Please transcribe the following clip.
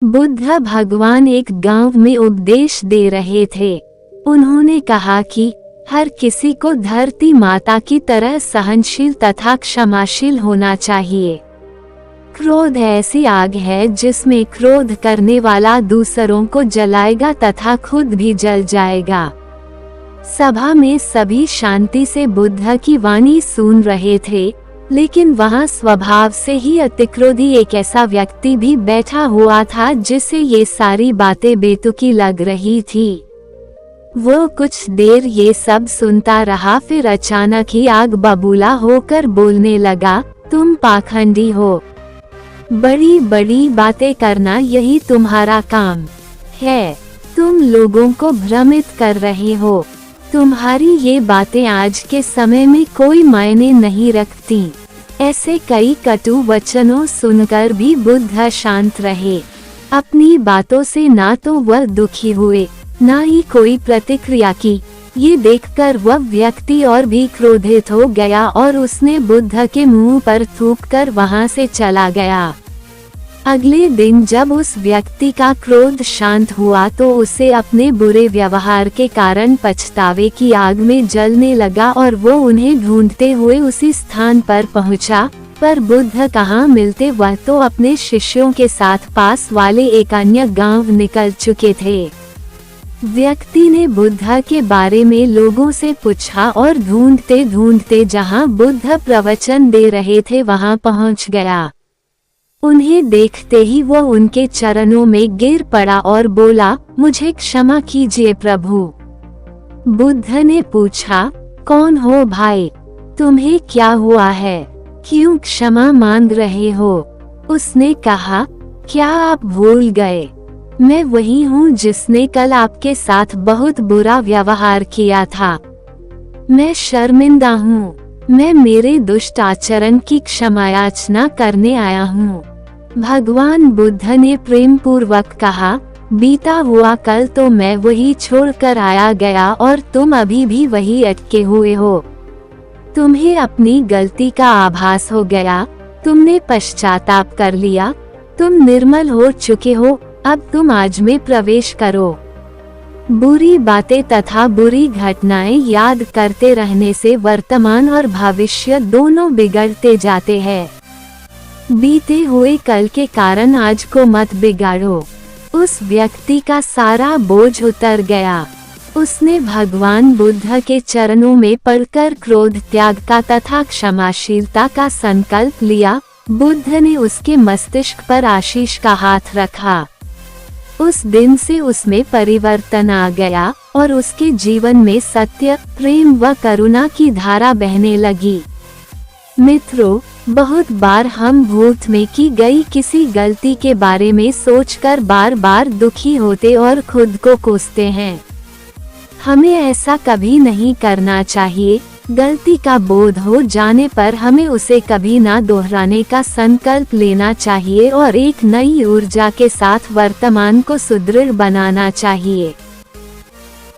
बुद्ध भगवान एक गांव में उपदेश दे रहे थे। उन्होंने कहा कि हर किसी को धरती माता की तरह सहनशील तथा क्षमाशील होना चाहिए। क्रोध ऐसी आग है जिसमें क्रोध करने वाला दूसरों को जलाएगा तथा खुद भी जल जाएगा। सभा में सभी शांति से बुद्ध की वाणी सुन रहे थे, लेकिन वहां स्वभाव से ही अतिक्रोधी एक ऐसा व्यक्ति भी बैठा हुआ था जिसे ये सारी बातें बेतुकी लग रही थी। वो कुछ देर ये सब सुनता रहा, फिर अचानक ही आग बबूला होकर बोलने लगा, तुम पाखंडी हो। बड़ी बड़ी बातें करना यही तुम्हारा काम है। तुम लोगों को भ्रमित कर रहे हो। तुम्हारी ये बातें आज के समय में कोई मायने नहीं रखती। ऐसे कई कटु वचनों सुनकर भी बुद्ध शांत रहे। अपनी बातों से ना तो वह दुखी हुए, ना ही कोई प्रतिक्रिया की। ये देखकर वह व्यक्ति और भी क्रोधित हो गया और उसने बुद्ध के मुंह पर थूककर वहां से चला गया। अगले दिन जब उस व्यक्ति का क्रोध शांत हुआ तो उसे अपने बुरे व्यवहार के कारण पछतावे की आग में जलने लगा और वो उन्हें ढूंढते हुए उसी स्थान पर पहुंचा, पर बुद्ध कहाँ मिलते। वह तो अपने शिष्यों के साथ पास वाले एक अन्य गांव निकल चुके थे। व्यक्ति ने बुद्ध के बारे में लोगों से पूछा और ढूंढते ढूंढते जहां बुद्ध प्रवचन दे रहे थे वहां पहुंच गया। उन्हें देखते ही वह उनके चरणों में गिर पड़ा और बोला, मुझे क्षमा कीजिए प्रभु। बुद्ध ने पूछा, कौन हो भाई? तुम्हें क्या हुआ है? क्यों क्षमा मांग रहे हो? उसने कहा, क्या आप भूल गए? मैं वही हूँ जिसने कल आपके साथ बहुत बुरा व्यवहार किया था। मैं शर्मिंदा हूँ। मैं मेरे दुष्ट आचरण की क्षमायाचना करने आया हूँ। भगवान बुद्ध ने प्रेम पूर्वक कहा, बीता हुआ कल तो मैं वही छोड़कर आया गया और तुम अभी भी वही अटके हुए हो। तुम्हें अपनी गलती का आभास हो गया, तुमने पश्चाताप कर लिया, तुम निर्मल हो चुके हो। अब तुम आज में प्रवेश करो। बुरी बातें तथा बुरी घटनाएं याद करते रहने से वर्तमान और भविष्य दोनों बिगड़ते जाते हैं। बीते हुए कल के कारण आज को मत बिगाड़ो। उस व्यक्ति का सारा बोझ उतर गया। उसने भगवान बुद्ध के चरणों में पड़कर क्रोध त्याग का तथा क्षमाशीलता का संकल्प लिया। बुद्ध ने उसके मस्तिष्क पर आशीष का हाथ रखा। उस दिन से उसमें परिवर्तन आ गया और उसके जीवन में सत्य, प्रेम व करुणा की धारा बहने लगी। मित्रों, बहुत बार हम भूत में की गई किसी गलती के बारे में सोचकर बार बार दुखी होते और खुद को कोसते हैं। हमें ऐसा कभी नहीं करना चाहिए। गलती का बोध हो जाने पर हमें उसे कभी ना दोहराने का संकल्प लेना चाहिए और एक नई ऊर्जा के साथ वर्तमान को सुदृढ़ बनाना चाहिए।